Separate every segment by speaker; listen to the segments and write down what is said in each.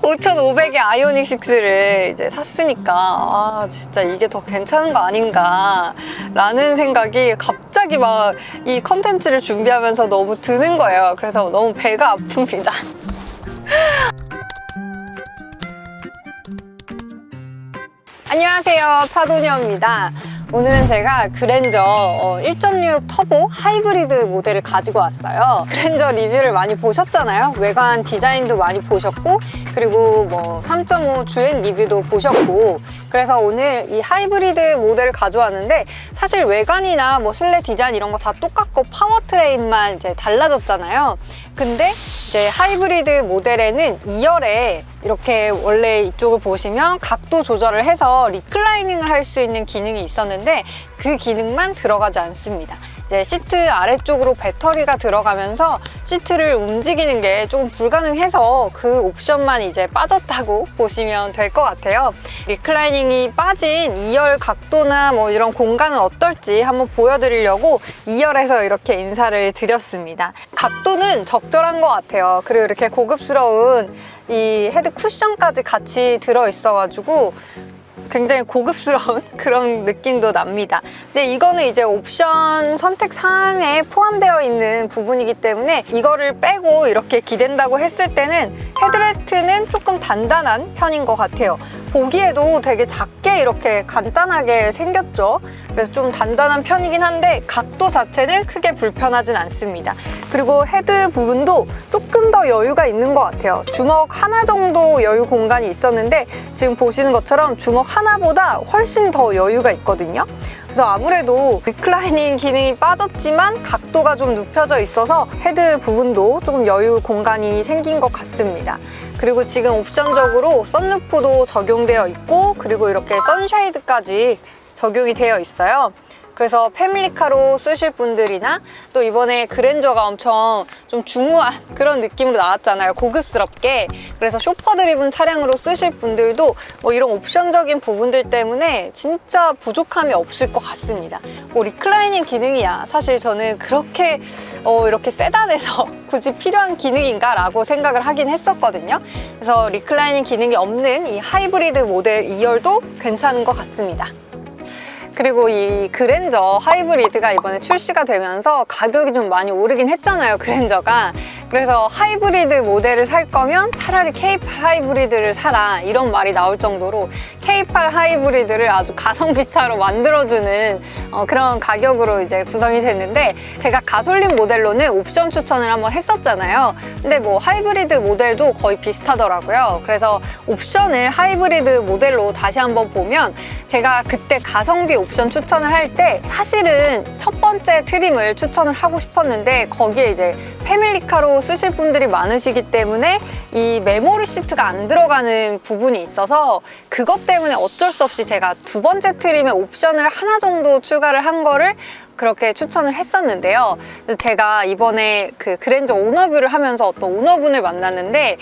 Speaker 1: 5,500의 아이오닉 6를 이제 샀으니까 아 진짜 이게 더 괜찮은 거 아닌가 라는 생각이 갑자기 막 이 컨텐츠를 준비하면서 너무 드는 거예요. 그래서 너무 배가 아픕니다. 안녕하세요, 차도녀입니다. 오늘은 제가 그랜저 1.6 터보 하이브리드 모델을 가지고 왔어요. 그랜저 리뷰를 많이 보셨잖아요. 외관 디자인도 많이 보셨고, 그리고 뭐 3.5 주행 리뷰도 보셨고, 그래서 오늘 이 하이브리드 모델을 가져왔는데, 사실 외관이나 뭐 실내 디자인 이런 거 다 똑같고 파워트레인만 이제 달라졌잖아요. 근데 이제 하이브리드 모델에는 2열에 이렇게 원래 이쪽을 보시면 각도 조절을 해서 리클라이닝을 할 수 있는 기능이 있었는데 그 기능만 들어가지 않습니다. 이제 시트 아래쪽으로 배터리가 들어가면서 시트를 움직이는 게 조금 불가능해서 그 옵션만 이제 빠졌다고 보시면 될 것 같아요. 리클라이닝이 빠진 2열 각도나 뭐 이런 공간은 어떨지 한번 보여드리려고 2열에서 이렇게 인사를 드렸습니다. 각도는 적절한 것 같아요. 그리고 이렇게 고급스러운 이 헤드 쿠션까지 같이 들어있어가지고 굉장히 고급스러운 그런 느낌도 납니다. 근데 이거는 이제 옵션 선택 사항에 포함되어 있는 부분이기 때문에 이거를 빼고 이렇게 기댄다고 했을 때는 헤드레스트는 조금 단단한 편인 것 같아요. 보기에도 되게 작게 이렇게 간단하게 생겼죠. 그래서 좀 단단한 편이긴 한데 각도 자체는 크게 불편하진 않습니다. 그리고 헤드 부분도 조금 더 여유가 있는 것 같아요. 주먹 하나 정도 여유 공간이 있었는데 지금 보시는 것처럼 주먹 하나보다 훨씬 더 여유가 있거든요. 그래서 아무래도 리클라이닝 기능이 빠졌지만 각도가 좀 눕혀져 있어서 헤드 부분도 조금 여유 공간이 생긴 것 같습니다. 그리고 지금 옵션적으로 썬루프도 적용되어 있고, 그리고 이렇게 선쉐이드까지 적용이 되어 있어요. 그래서 패밀리카로 쓰실 분들이나 또 이번에 그랜저가 엄청 좀 중후한 그런 느낌으로 나왔잖아요. 고급스럽게. 그래서 쇼퍼 드리븐 차량으로 쓰실 분들도 뭐 이런 옵션적인 부분들 때문에 진짜 부족함이 없을 것 같습니다. 뭐 리클라이닝 기능이야 사실 저는 그렇게 이렇게 세단에서 굳이 필요한 기능인가 라고 생각을 하긴 했었거든요. 그래서 리클라이닝 기능이 없는 이 하이브리드 모델 2열도 괜찮은 것 같습니다. 그리고 이 그랜저 하이브리드가 이번에 출시가 되면서 가격이 좀 많이 오르긴 했잖아요, 그랜저가. 그래서 하이브리드 모델을 살 거면 차라리 K8 하이브리드를 사라 이런 말이 나올 정도로 K8 하이브리드를 아주 가성비 차로 만들어주는 그런 가격으로 이제 구성이 됐는데, 제가 가솔린 모델로는 옵션 추천을 한번 했었잖아요. 근데 뭐 하이브리드 모델도 거의 비슷하더라고요. 그래서 옵션을 하이브리드 모델로 다시 한번 보면, 제가 그때 가성비 옵션 추천을 할 때 사실은 첫 번째 트림을 추천을 하고 싶었는데 거기에 이제 패밀리카로 쓰실 분들이 많으시기 때문에 이 메모리 시트가 안 들어가는 부분이 있어서 그것 때문에 어쩔 수 없이 제가 두 번째 트림에 옵션을 하나 정도 추가를 한 거를 그렇게 추천을 했었는데요. 제가 이번에 그 그랜저 오너뷰를 하면서 어떤 오너분을 만났는데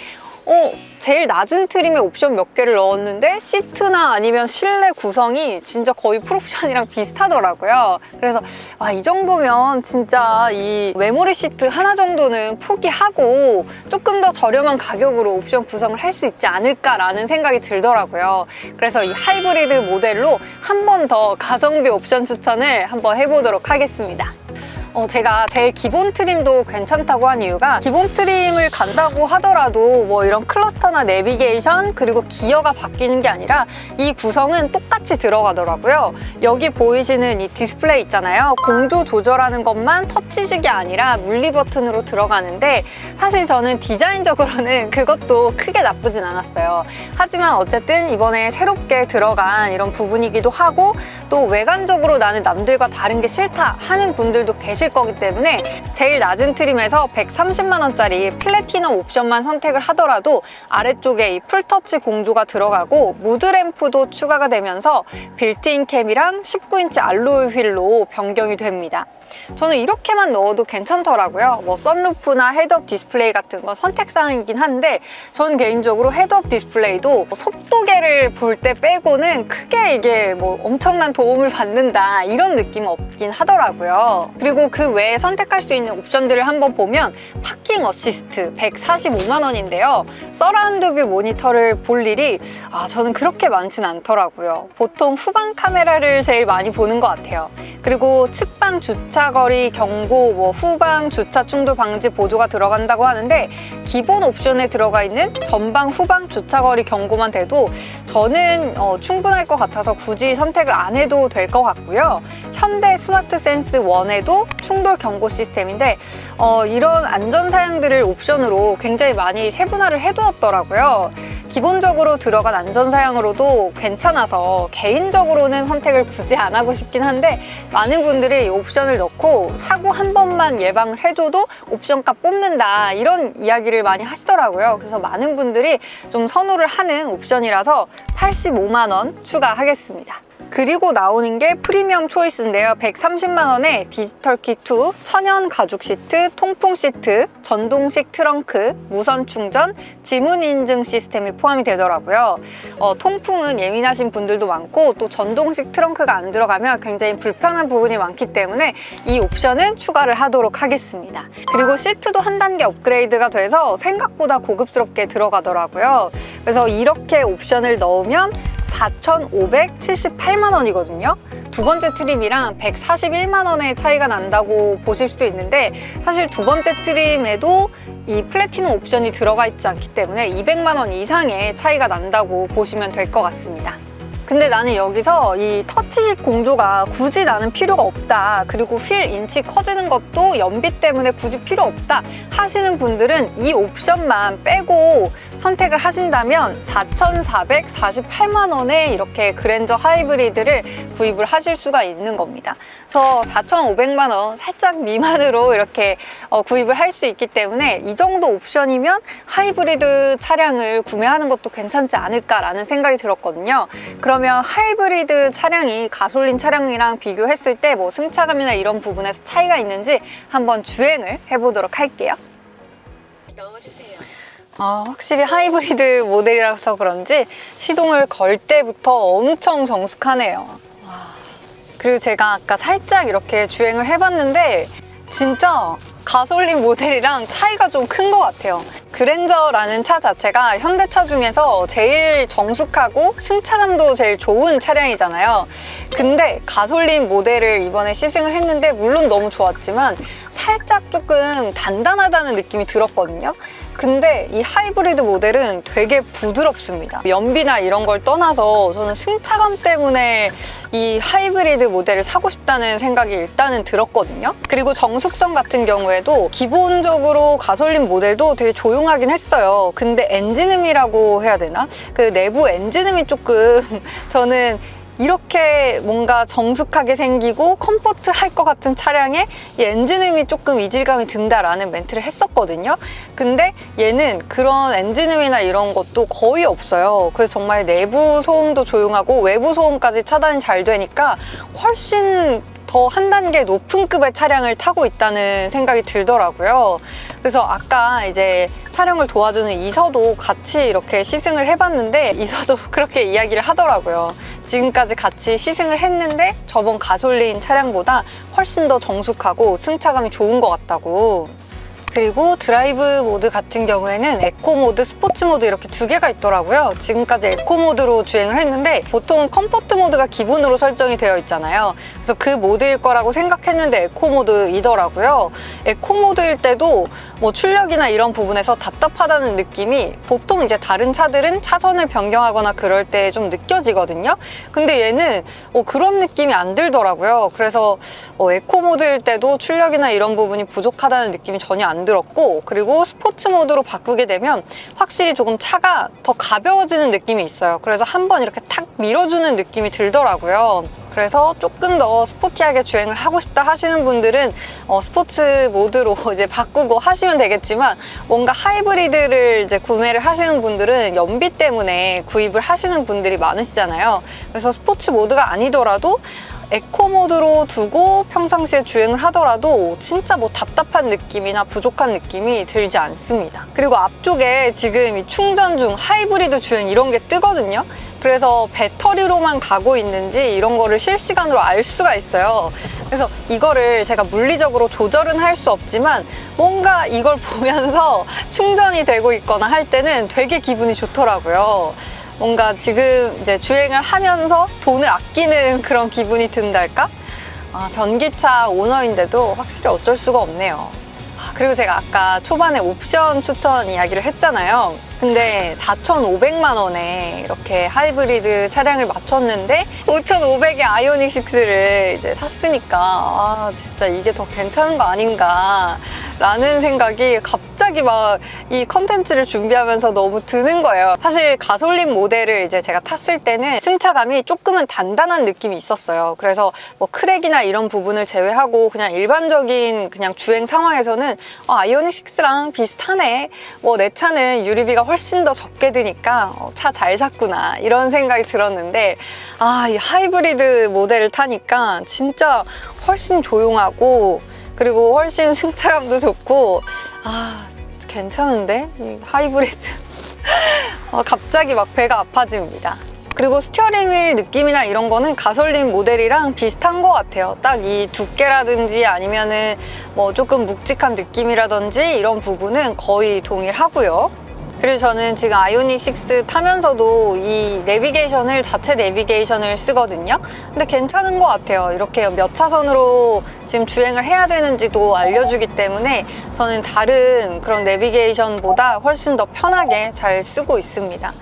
Speaker 1: 제일 낮은 트림에 옵션 몇 개를 넣었는데 시트나 아니면 실내 구성이 진짜 거의 풀옵션이랑 비슷하더라고요. 그래서 이 정도면 진짜 이 메모리 시트 하나 정도는 포기하고 조금 더 저렴한 가격으로 옵션 구성을 할 수 있지 않을까라는 생각이 들더라고요. 그래서 이 하이브리드 모델로 한 번 더 가성비 옵션 추천을 한번 해보도록 하겠습니다. 제가 제일 기본 트림도 괜찮다고 한 이유가, 기본 트림을 간다고 하더라도 뭐 이런 클러스터나 내비게이션 그리고 기어가 바뀌는 게 아니라 이 구성은 똑같이 들어가더라고요. 여기 보이시는 이 디스플레이 있잖아요. 공조 조절하는 것만 터치식이 아니라 물리 버튼으로 들어가는데, 사실 저는 디자인적으로는 그것도 크게 나쁘진 않았어요. 하지만 어쨌든 이번에 새롭게 들어간 이런 부분이기도 하고, 또 외관적으로 나는 남들과 다른 게 싫다 하는 분들도 계실 거기 때문에 제일 낮은 트림에서 130만 원짜리 플래티넘 옵션만 선택을 하더라도 아래쪽에 이 풀터치 공조가 들어가고 무드램프도 추가가 되면서 빌트인 캠이랑 19인치 알로이 휠로 변경이 됩니다. 저는 이렇게만 넣어도 괜찮더라고요. 뭐 선루프나 헤드업 디스플레이 같은 건 선택사항이긴 한데 저는 개인적으로 헤드업 디스플레이도 속도계를 볼 때 빼고는 크게 이게 뭐 엄청난 도움을 받는다 이런 느낌은 없긴 하더라고요. 그리고 그 외에 선택할 수 있는 옵션들을 한번 보면 파킹 어시스트 145만 원인데요. 서라운드 뷰 모니터를 볼 일이 저는 그렇게 많진 않더라고요. 보통 후방 카메라를 제일 많이 보는 것 같아요. 그리고 측방 주차거리 경고, 뭐 후방 주차 충돌 방지 보조가 들어간다고 하는데 기본 옵션에 들어가 있는 전방 후방 주차거리 경고만 돼도 저는 충분할 것 같아서 굳이 선택을 안 해도 될 것 같고요. 현대 스마트 센스 1에도 충돌 경고 시스템인데 이런 안전 사양들을 옵션으로 굉장히 많이 세분화를 해두었더라고요. 기본적으로 들어간 안전사양으로도 괜찮아서 개인적으로는 선택을 굳이 안 하고 싶긴 한데 많은 분들이 이 옵션을 넣고 사고 한 번만 예방을 해줘도 옵션값 뽑는다 이런 이야기를 많이 하시더라고요. 그래서 많은 분들이 좀 선호를 하는 옵션이라서 85만 원 추가하겠습니다. 그리고 나오는 게 프리미엄 초이스인데요. 130만 원에 디지털 키2, 천연 가죽 시트, 통풍 시트, 전동식 트렁크, 무선 충전, 지문 인증 시스템이 포함이 되더라고요. 통풍은 예민하신 분들도 많고 또 전동식 트렁크가 안 들어가면 굉장히 불편한 부분이 많기 때문에 이 옵션은 추가를 하도록 하겠습니다. 그리고 시트도 한 단계 업그레이드가 돼서 생각보다 고급스럽게 들어가더라고요. 그래서 이렇게 옵션을 넣으면 4,578만 원이거든요. 두 번째 트림이랑 141만 원의 차이가 난다고 보실 수도 있는데 사실 두 번째 트림에도 이 플래티넘 옵션이 들어가 있지 않기 때문에 200만 원 이상의 차이가 난다고 보시면 될 것 같습니다. 근데 나는 여기서 이 터치식 공조가 굳이 나는 필요가 없다. 그리고 휠 인치 커지는 것도 연비 때문에 굳이 필요 없다 하시는 분들은 이 옵션만 빼고 선택을 하신다면 4,448만 원에 이렇게 그랜저 하이브리드를 구입을 하실 수가 있는 겁니다. 그래서 4,500만 원 살짝 미만으로 이렇게 구입을 할 수 있기 때문에 이 정도 옵션이면 하이브리드 차량을 구매하는 것도 괜찮지 않을까라는 생각이 들었거든요. 그러면 하이브리드 차량이 가솔린 차량이랑 비교했을 때 뭐 승차감이나 이런 부분에서 차이가 있는지 한번 주행을 해보도록 할게요.
Speaker 2: 넣어주세요.
Speaker 1: 확실히 하이브리드 모델이라서 그런지 시동을 걸 때부터 엄청 정숙하네요. 그리고 제가 아까 살짝 이렇게 주행을 해봤는데 진짜 가솔린 모델이랑 차이가 좀 큰 것 같아요. 그랜저라는 차 자체가 현대차 중에서 제일 정숙하고 승차감도 제일 좋은 차량이잖아요. 근데 가솔린 모델을 이번에 시승을 했는데 물론 너무 좋았지만 살짝 조금 단단하다는 느낌이 들었거든요. 근데 이 하이브리드 모델은 되게 부드럽습니다. 연비나 이런 걸 떠나서 저는 승차감 때문에 이 하이브리드 모델을 사고 싶다는 생각이 일단은 들었거든요. 그리고 정숙성 같은 경우에도 기본적으로 가솔린 모델도 되게 조용하긴 했어요. 근데 엔진음이라고 해야 되나? 그 내부 엔진음이 조금 저는 이렇게 뭔가 정숙하게 생기고 컴포트할 것 같은 차량에 이 엔진음이 조금 이질감이 든다라는 멘트를 했었거든요. 근데 얘는 그런 엔진음이나 이런 것도 거의 없어요. 그래서 정말 내부 소음도 조용하고 외부 소음까지 차단이 잘 되니까 훨씬 더 한 단계 높은 급의 차량을 타고 있다는 생각이 들더라고요. 그래서 아까 이제 촬영을 도와주는 이서도 같이 이렇게 시승을 해봤는데 이서도 그렇게 이야기를 하더라고요. 지금까지 같이 시승을 했는데 저번 가솔린 차량보다 훨씬 더 정숙하고 승차감이 좋은 것 같다고. 그리고 드라이브 모드 같은 경우에는 에코 모드, 스포츠 모드 이렇게 두 개가 있더라고요. 지금까지 에코 모드로 주행을 했는데 보통 컴포트 모드가 기본으로 설정이 되어 있잖아요. 그래서 그 모드일 거라고 생각했는데 에코 모드이더라고요. 에코 모드일 때도 뭐 출력이나 이런 부분에서 답답하다는 느낌이 보통 이제 다른 차들은 차선을 변경하거나 그럴 때 좀 느껴지거든요. 근데 얘는 그런 느낌이 안 들더라고요. 그래서 에코 모드일 때도 출력이나 이런 부분이 부족하다는 느낌이 전혀 안 들었고, 그리고 스포츠 모드로 바꾸게 되면 확실히 조금 차가 더 가벼워지는 느낌이 있어요. 그래서 한번 이렇게 탁 밀어주는 느낌이 들더라고요. 그래서 조금 더 스포티하게 주행을 하고 싶다 하시는 분들은 스포츠 모드로 이제 바꾸고 하시면 되겠지만, 뭔가 하이브리드를 이제 구매를 하시는 분들은 연비 때문에 구입을 하시는 분들이 많으시잖아요. 그래서 스포츠 모드가 아니더라도 에코 모드로 두고 평상시에 주행을 하더라도 진짜 뭐 답답한 느낌이나 부족한 느낌이 들지 않습니다. 그리고 앞쪽에 지금 이 충전 중 하이브리드 주행 이런 게 뜨거든요. 그래서 배터리로만 가고 있는지 이런 거를 실시간으로 알 수가 있어요. 그래서 이거를 제가 물리적으로 조절은 할 수 없지만 뭔가 이걸 보면서 충전이 되고 있거나 할 때는 되게 기분이 좋더라고요. 뭔가 지금 이제 주행을 하면서 돈을 아끼는 그런 기분이 든달까? 전기차 오너인데도 확실히 어쩔 수가 없네요. 그리고 제가 아까 초반에 옵션 추천 이야기를 했잖아요. 근데 4,500만 원에 이렇게 하이브리드 차량을 맞췄는데 5,500에 아이오닉 6를 이제 샀으니까 진짜 이게 더 괜찮은 거 아닌가 라는 생각이 갑자기 막 이 컨텐츠를 준비하면서 너무 드는 거예요. 사실 가솔린 모델을 이제 제가 탔을 때는 승차감이 조금은 단단한 느낌이 있었어요. 그래서 뭐 크랙이나 이런 부분을 제외하고 그냥 일반적인 그냥 주행 상황에서는 아이오닉 6랑 비슷하네. 뭐 내 차는 유류비가 훨씬 더 적게 드니까 차 잘 샀구나 이런 생각이 들었는데 이 하이브리드 모델을 타니까 진짜 훨씬 조용하고 그리고 훨씬 승차감도 좋고 괜찮은데? 이 하이브리드 갑자기 막 배가 아파집니다. 그리고 스티어링 휠 느낌이나 이런 거는 가솔린 모델이랑 비슷한 것 같아요. 딱 이 두께라든지 아니면은 뭐 조금 묵직한 느낌이라든지 이런 부분은 거의 동일하고요. 그리고 저는 지금 아이오닉 6 타면서도 이 내비게이션을 자체 내비게이션을 쓰거든요. 근데 괜찮은 것 같아요. 이렇게 몇 차선으로 지금 주행을 해야 되는지도 알려주기 때문에 저는 다른 그런 내비게이션보다 훨씬 더 편하게 잘 쓰고 있습니다.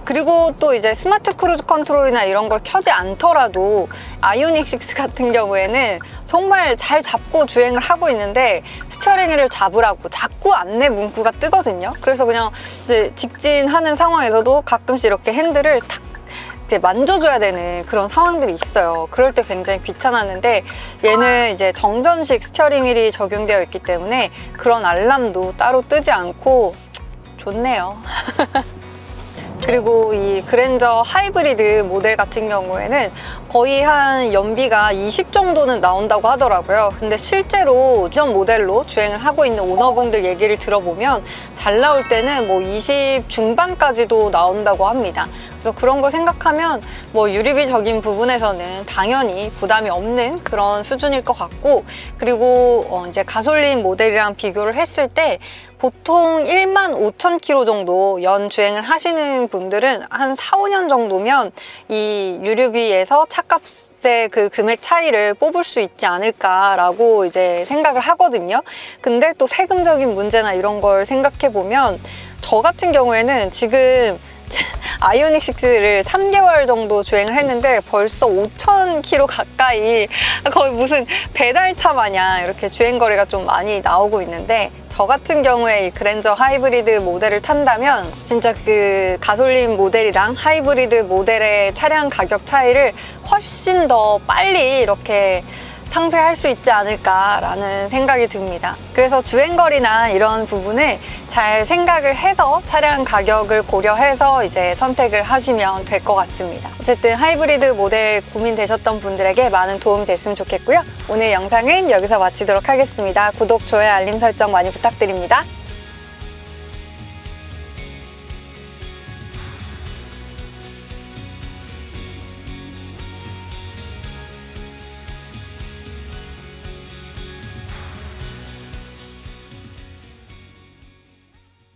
Speaker 1: 그리고 또 이제 스마트 크루즈 컨트롤이나 이런 걸 켜지 않더라도 아이오닉 6 같은 경우에는 정말 잘 잡고 주행을 하고 있는데 스티어링 휠을 잡으라고 자꾸 안내 문구가 뜨거든요. 그래서 그냥 이제 직진하는 상황에서도 가끔씩 이렇게 핸들을 탁 이제 만져줘야 되는 그런 상황들이 있어요. 그럴 때 굉장히 귀찮았는데 얘는 이제 정전식 스티어링 휠이 적용되어 있기 때문에 그런 알람도 따로 뜨지 않고 좋네요. 그리고 이 그랜저 하이브리드 모델 같은 경우에는 거의 한 연비가 20 정도는 나온다고 하더라고요. 근데 실제로 전 모델로 주행을 하고 있는 오너분들 얘기를 들어보면 잘 나올 때는 뭐 20 중반까지도 나온다고 합니다. 그래서 그런 거 생각하면 뭐 유류비적인 부분에서는 당연히 부담이 없는 그런 수준일 것 같고, 그리고 이제 가솔린 모델이랑 비교를 했을 때 보통 15,000km 정도 연 주행을 하시는 분들은 한 4, 5년 정도면 이 유류비에서 차값의 그 금액 차이를 뽑을 수 있지 않을까라고 이제 생각을 하거든요. 근데 또 세금적인 문제나 이런 걸 생각해 보면 저 같은 경우에는 지금 아이오닉 6를 3개월 정도 주행을 했는데 벌써 5,000km 가까이, 거의 무슨 배달차 마냥 이렇게 주행거리가 좀 많이 나오고 있는데, 저 같은 경우에 이 그랜저 하이브리드 모델을 탄다면 진짜 그 가솔린 모델이랑 하이브리드 모델의 차량 가격 차이를 훨씬 더 빨리 이렇게 상쇄할 수 있지 않을까라는 생각이 듭니다. 그래서 주행거리나 이런 부분을 잘 생각을 해서 차량 가격을 고려해서 이제 선택을 하시면 될 것 같습니다. 어쨌든 하이브리드 모델 고민되셨던 분들에게 많은 도움이 됐으면 좋겠고요. 오늘 영상은 여기서 마치도록 하겠습니다. 구독, 좋아요, 알림 설정 많이 부탁드립니다.